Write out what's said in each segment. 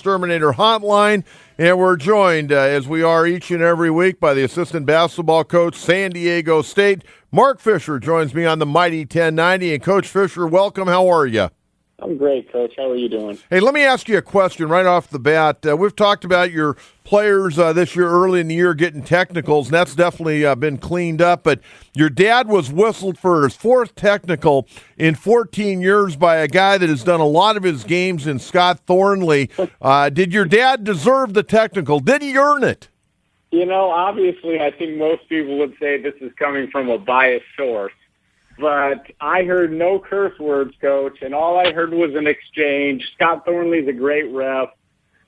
Exterminator Hotline, and we're joined, as we are each and every week, by the assistant basketball coach, San Diego State. Mark Fisher joins me on the Mighty 1090. And Coach Fisher, welcome. How are you? I'm great, Coach. How are you doing? Hey, let me ask you a question right off the bat. We've talked about your players this year, early in the year, getting technicals, and that's definitely been cleaned up. But your dad was whistled for his fourth technical in 14 years by a guy that has done a lot of his games in Scott Thornley. Did your dad deserve the technical? Did he earn it? You know, obviously, I think most people would say this is coming from a biased source. But I heard no curse words, Coach, and all I heard was an exchange. Scott Thornley's a great ref.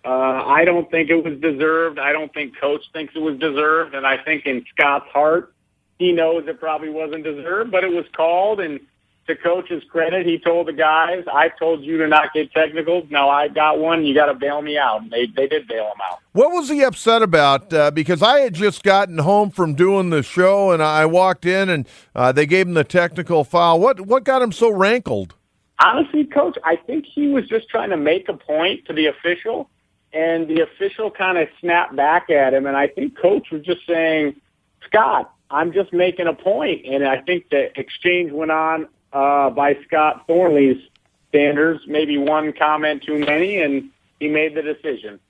I don't think it was deserved. I don't think Coach thinks it was deserved. And I think in Scott's heart, he knows it probably wasn't deserved, but it was called. And to Coach's credit, he told the guys, I told you to not get technicals. Now I got one. You got to bail me out. And they did bail him out. What was he upset about? Because I had just gotten home from doing the show, and I walked in, and they gave him the technical foul. What got him so rankled? Honestly, Coach, I think he was just trying to make a point to the official, and the official kind of snapped back at him. And I think Coach was just saying, Scott, I'm just making a point. And I think the exchange went on by Scott Thornley's standards, maybe one comment too many, and he made the decision.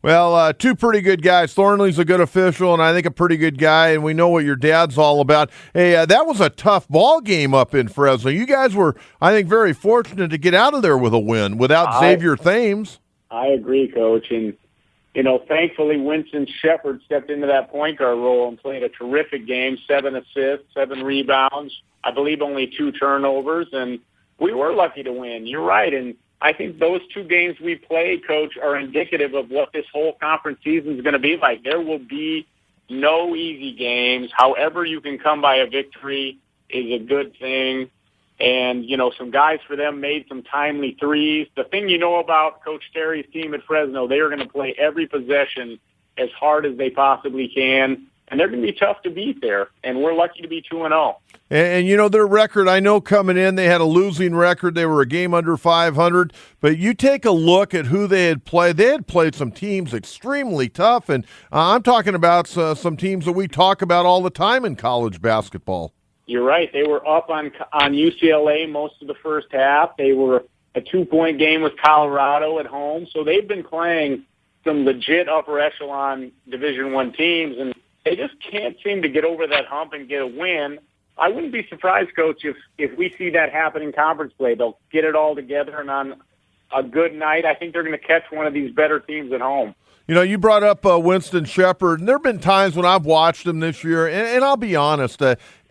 Well, two pretty good guys. Thornley's a good official, and I think a pretty good guy, and we know what your dad's all about. Hey, that was a tough ball game up in Fresno. You guys were, I think, very fortunate to get out of there with a win without Xavier Thames. I agree, Coach, and, you know, thankfully Winston Shepard stepped into that point guard role and played a terrific game, 7 assists, 7 rebounds, I believe only 2 turnovers, and we were lucky to win. You're right, and I think those 2 games we played, Coach, are indicative of what this whole conference season is going to be like. There will be no easy games. However you can come by a victory is a good thing. And, you know, some guys for them made some timely threes. The thing you know about Coach Terry's team at Fresno, they are going to play every possession as hard as they possibly can. And they're going to be tough to beat there. And we're lucky to be 2-0. And, you know, their record, I know coming in, they had a losing record. They were a game under 500. But you take a look at who they had played. They had played some teams extremely tough. And I'm talking about some teams that we talk about all the time in college basketball. You're right. They were up on UCLA most of the first half. They were a 2-point game with Colorado at home. So they've been playing some legit upper echelon Division I teams. And they just can't seem to get over that hump and get a win. I wouldn't be surprised, Coach, if we see that happen in conference play. They'll get it all together, and on a good night, I think they're going to catch one of these better teams at home. You know, you brought up Winston Shepard, and there have been times when I've watched him this year, and I'll be honest,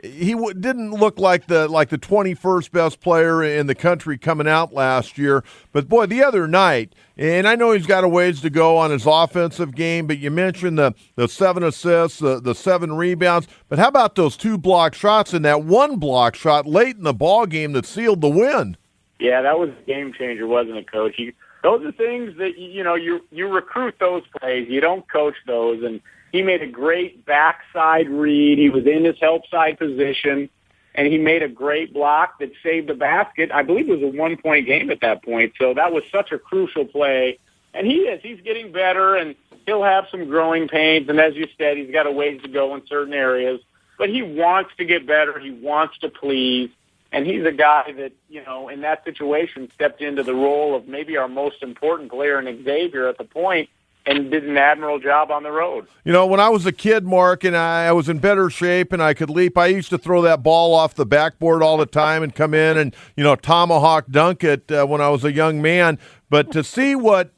he didn't look like the 21st best player in the country coming out last year. But, boy, the other night, and I know he's got a ways to go on his offensive game, but you mentioned the 7 assists, the 7 rebounds. But how about those 2 block shots and that 1 block shot late in the ball game that sealed the win? Yeah, that was a game changer, wasn't it, Coach? Those are things that, you know, you recruit those plays. You don't coach those. And he made a great backside read. He was in his help side position, and he made a great block that saved the basket. I believe it was a 1-point game at that point. So that was such a crucial play. And he's getting better, and he'll have some growing pains. And as you said, he's got a ways to go in certain areas. But he wants to get better. He wants to please. And he's a guy that, you know, in that situation stepped into the role of maybe our most important player in Xavier at the point and did an admirable job on the road. You know, when I was a kid, Mark, and I was in better shape and I could leap, I used to throw that ball off the backboard all the time and come in and, you know, tomahawk dunk it when I was a young man. But to see what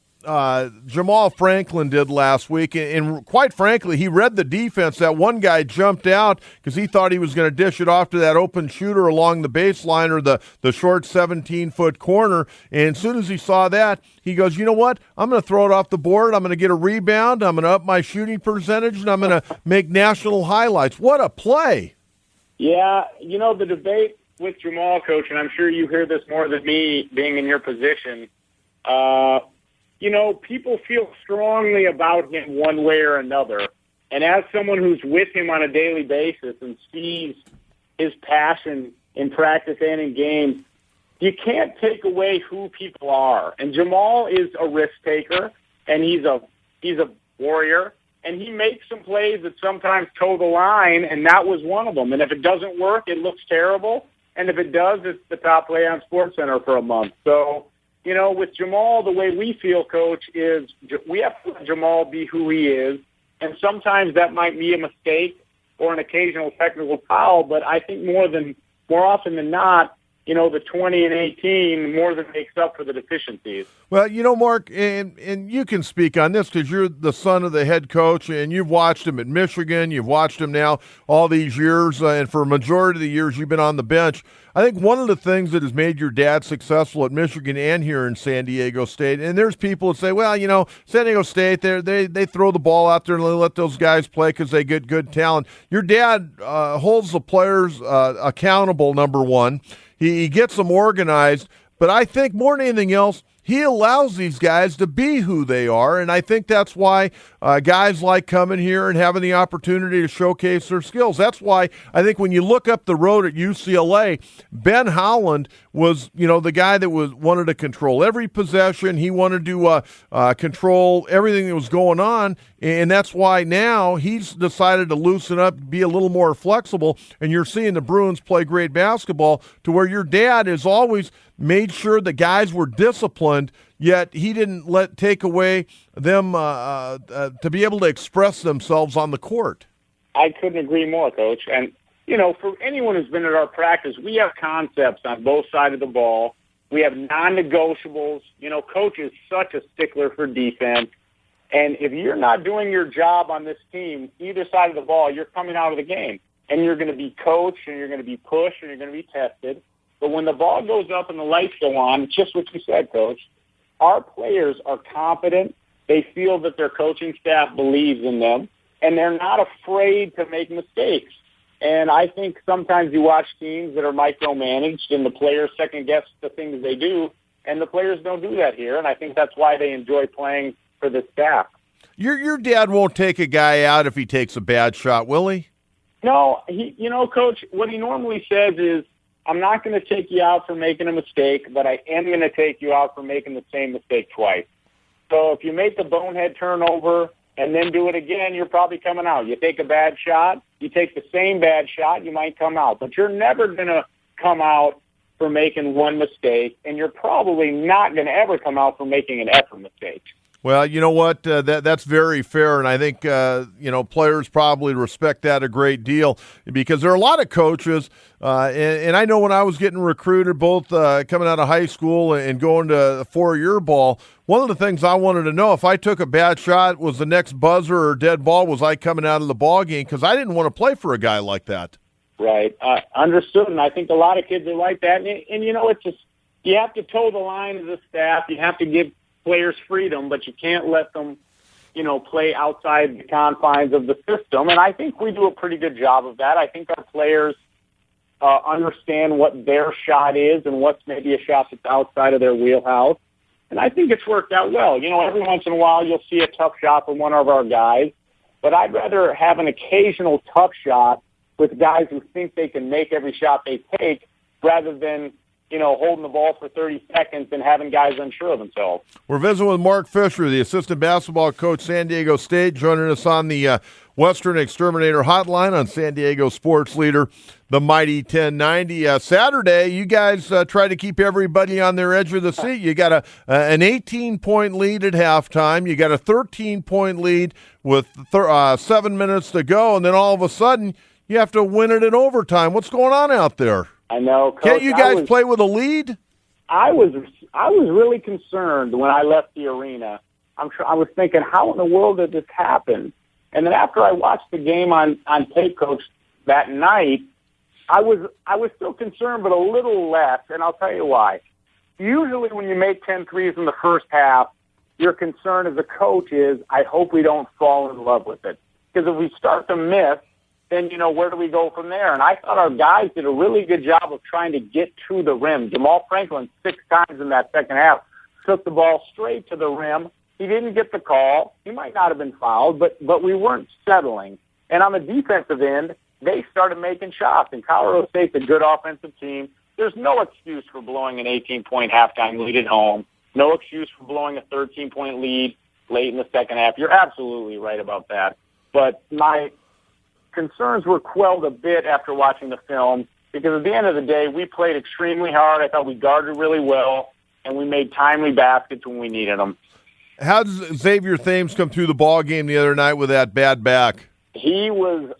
Jamal Franklin did last week, and quite frankly, he read the defense. That one guy jumped out because he thought he was going to dish it off to that open shooter along the baseline or the short 17-foot corner, and as soon as he saw that, he goes, you know what, I'm going to throw it off the board, I'm going to get a rebound, I'm going to up my shooting percentage, and I'm going to make national highlights. What a play. Yeah, you know, the debate with Jamal, Coach, and I'm sure you hear this more than me being in your position, you know, people feel strongly about him one way or another. And as someone who's with him on a daily basis and sees his passion in practice and in games, you can't take away who people are. And Jamal is a risk taker. and he's a warrior, and he makes some plays that sometimes toe the line, and that was one of them. And if it doesn't work, it looks terrible, and if it does, it's the top play on SportsCenter for a month. So, with Jamal, the way we feel, Coach, is we have to let Jamal be who he is, and sometimes that might be a mistake or an occasional technical foul, but I think more often than not, the 20 and 18 more than makes up for the deficiencies. Well, Mark, and you can speak on this because you're the son of the head coach, and you've watched him at Michigan. You've watched him now all these years, and for a majority of the years you've been on the bench. I think one of the things that has made your dad successful at Michigan and here in San Diego State, and there's people that say, well, San Diego State, they throw the ball out there and they let those guys play because they get good talent. Your dad holds the players accountable, number one. He gets them organized, but I think more than anything else, he allows these guys to be who they are, and I think that's why guys like coming here and having the opportunity to showcase their skills. That's why I think when you look up the road at UCLA, Ben Howland was, the guy that wanted to control every possession. He wanted to control everything that was going on, and that's why now he's decided to loosen up, be a little more flexible, and you're seeing the Bruins play great basketball to where your dad has always made sure the guys were disciplined, yet he didn't take away them to be able to express themselves on the court. I couldn't agree more, Coach. And, for anyone who's been at our practice, we have concepts on both sides of the ball. We have non-negotiables. Coach is such a stickler for defense. And if you're not doing your job on this team, either side of the ball, you're coming out of the game. And you're going to be coached, and you're going to be pushed, and you're going to be tested. But when the ball goes up and the lights go on, it's just what you said, Coach. Our players are confident. They feel that their coaching staff believes in them, and they're not afraid to make mistakes. And I think sometimes you watch teams that are micromanaged, and the players second-guess the things they do, and the players don't do that here, and I think that's why they enjoy playing for the staff. Your dad won't take a guy out if he takes a bad shot, will he? No, Coach, what he normally says is, I'm not going to take you out for making a mistake, but I am going to take you out for making the same mistake twice. So if you make the bonehead turnover and then do it again, you're probably coming out. You take a bad shot, you take the same bad shot, you might come out. But you're never going to come out for making one mistake, and you're probably not going to ever come out for making an effort mistake. Well, you know what? That's very fair, and I think players probably respect that a great deal because there are a lot of coaches, and I know when I was getting recruited, both coming out of high school and going to 4-year ball, one of the things I wanted to know if I took a bad shot, was the next buzzer or dead ball, was I coming out of the ball game? Because I didn't want to play for a guy like that. Right, understood, and I think a lot of kids are like that, and it's just you have to toe the line as a staff. You have to give players freedom, but you can't let them, play outside the confines of the system. And I think we do a pretty good job of that. I think our players understand what their shot is and what's maybe a shot that's outside of their wheelhouse. And I think it's worked out well. Every once in a while you'll see a tough shot from one of our guys, but I'd rather have an occasional tough shot with guys who think they can make every shot they take rather than holding the ball for 30 seconds and having guys unsure of themselves. We're visiting with Mark Fisher, the assistant basketball coach, San Diego State, joining us on the Western Exterminator Hotline on San Diego Sports Leader, the Mighty 1090. Saturday, you guys try to keep everybody on their edge of the seat. You got an 18-point lead at halftime. You got a 13-point lead with 7 minutes to go, and then all of a sudden you have to win it in overtime. What's going on out there? I know, Coach. Can't you guys play with a lead? I was really concerned when I left the arena. I was thinking, how in the world did this happen? And then after I watched the game on tape, Coach, that night, I was still concerned, but a little less, and I'll tell you why. Usually when you make 10 threes in the first half, your concern as a coach is, I hope we don't fall in love with it. Because if we start to miss, then, where do we go from there? And I thought our guys did a really good job of trying to get to the rim. Jamal Franklin 6 times in that second half took the ball straight to the rim. He didn't get the call. He might not have been fouled, but we weren't settling. And on the defensive end, they started making shots. And Colorado State's a good offensive team. There's no excuse for blowing an 18-point halftime lead at home. No excuse for blowing a 13-point lead late in the second half. You're absolutely right about that. But my concerns were quelled a bit after watching the film because at the end of the day, we played extremely hard. I thought we guarded really well, and we made timely baskets when we needed them. How does Xavier Thames come through the ball game the other night with that bad back? He was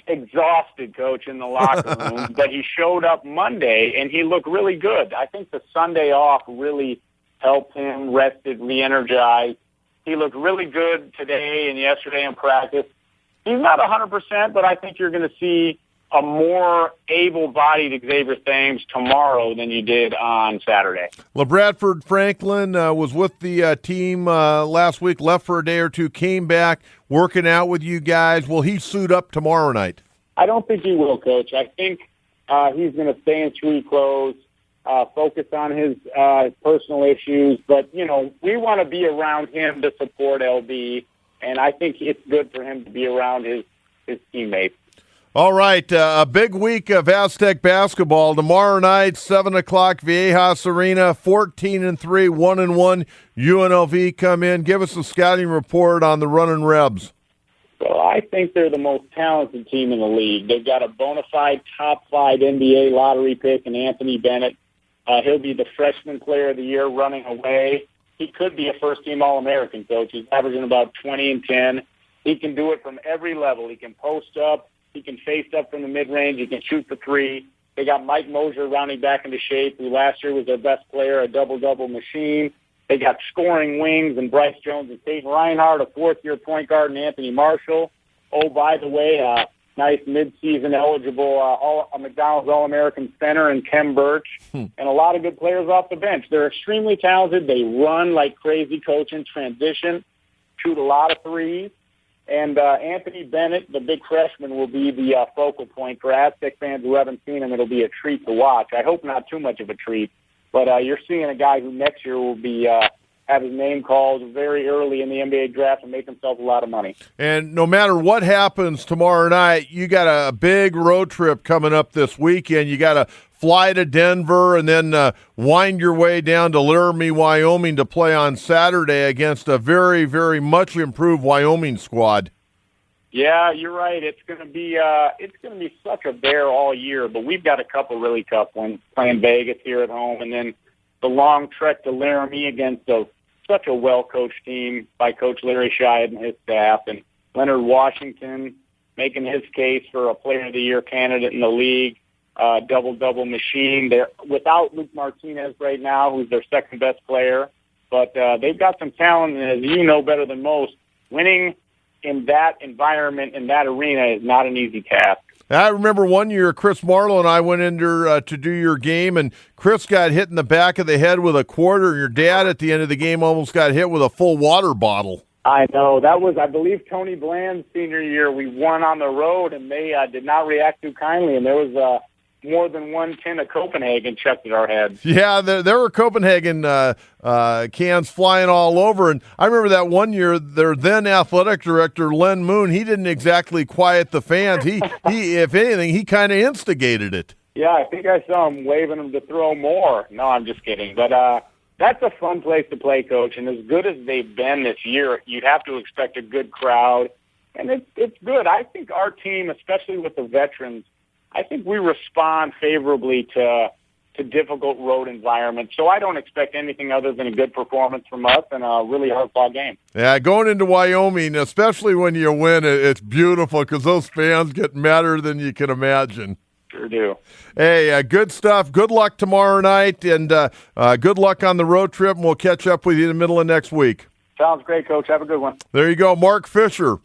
exhausted, Coach, in the locker room, but he showed up Monday, and he looked really good. I think the Sunday off really helped him, rested, re-energized. He looked really good today and yesterday in practice. He's not 100%, but I think you're going to see a more able-bodied Xavier Thames tomorrow than you did on Saturday. LeBradford Franklin was with the team last week, left for a day or two, came back, working out with you guys. Will he suit up tomorrow night? I don't think he will, Coach. I think he's going to stay in street clothes, focus on his personal issues. But, you know, we want to be around him to support LB, and I think it's good for him to be around his teammates. All right, a big week of Aztec basketball. Tomorrow night, 7 o'clock, Viejas Arena, 14-3, 1-1. UNLV come in. Give us a scouting report on the Runnin' Rebs. Well, I think they're the most talented team in the league. They've got a bona fide top 5 NBA lottery pick in Anthony Bennett. He'll be the freshman player of the year running away. He could be a first-team All-American, Coach. He's averaging about 20 and 10. He can do it from every level. He can post up. He can face up from the mid-range. He can shoot the three. They got Mike Mosier rounding back into shape, who last year was their best player, a double-double machine. They got scoring wings and Bryce Jones and Peyton Reinhardt, a fourth-year point guard, and Anthony Marshall. Oh, by the way, nice mid-season eligible a McDonald's All-American center and Kem Birch, and a lot of good players off the bench. They're extremely talented. They run like crazy, Coach, in transition, shoot a lot of threes. And Anthony Bennett, the big freshman, will be the focal point for Aztec fans who haven't seen him. It'll be a treat to watch. I hope not too much of a treat, but you're seeing a guy who next year will be have his name called very early in the NBA draft and make himself a lot of money. And no matter what happens tomorrow night, you got a big road trip coming up this weekend. You got to fly to Denver and then wind your way down to Laramie, Wyoming to play on Saturday against a very, very much improved Wyoming squad. Yeah, you're right. It's going to be such a bear all year, but we've got a couple really tough ones, playing Vegas here at home, and then the long trek to Laramie against such a well-coached team by Coach Larry Shied and his staff, and Leonard Washington making his case for a Player of the Year candidate in the league. Double-double machine. They're without Luke Martinez right now, who's their second-best player. But they've got some talent, and as you know better than most, winning in that environment, in that arena, is not an easy task. I remember one year Chris Marlowe and I went in there to do your game, and Chris got hit in the back of the head with a quarter, and your dad at the end of the game almost got hit with a full water bottle. I know. That was, I believe, Tony Bland's senior year. We won on the road, and they did not react too kindly, and there was more than one tin of Copenhagen chucked at our heads. Yeah, there were Copenhagen cans flying all over. And I remember that one year, their then athletic director, Len Moon, he didn't exactly quiet the fans. He if anything, he kind of instigated it. Yeah, I think I saw him waving them to throw more. No, I'm just kidding. But that's a fun place to play, Coach. And as good as they've been this year, you'd have to expect a good crowd. And it's good. I think our team, especially with the veterans, I think we respond favorably to difficult road environments. So I don't expect anything other than a good performance from us and a really hard-fought game. Yeah, going into Wyoming, especially when you win, it's beautiful because those fans get madder than you can imagine. Sure do. Hey, good stuff. Good luck tomorrow night, and good luck on the road trip, and we'll catch up with you in the middle of next week. Sounds great, Coach. Have a good one. There you go, Mark Fisher.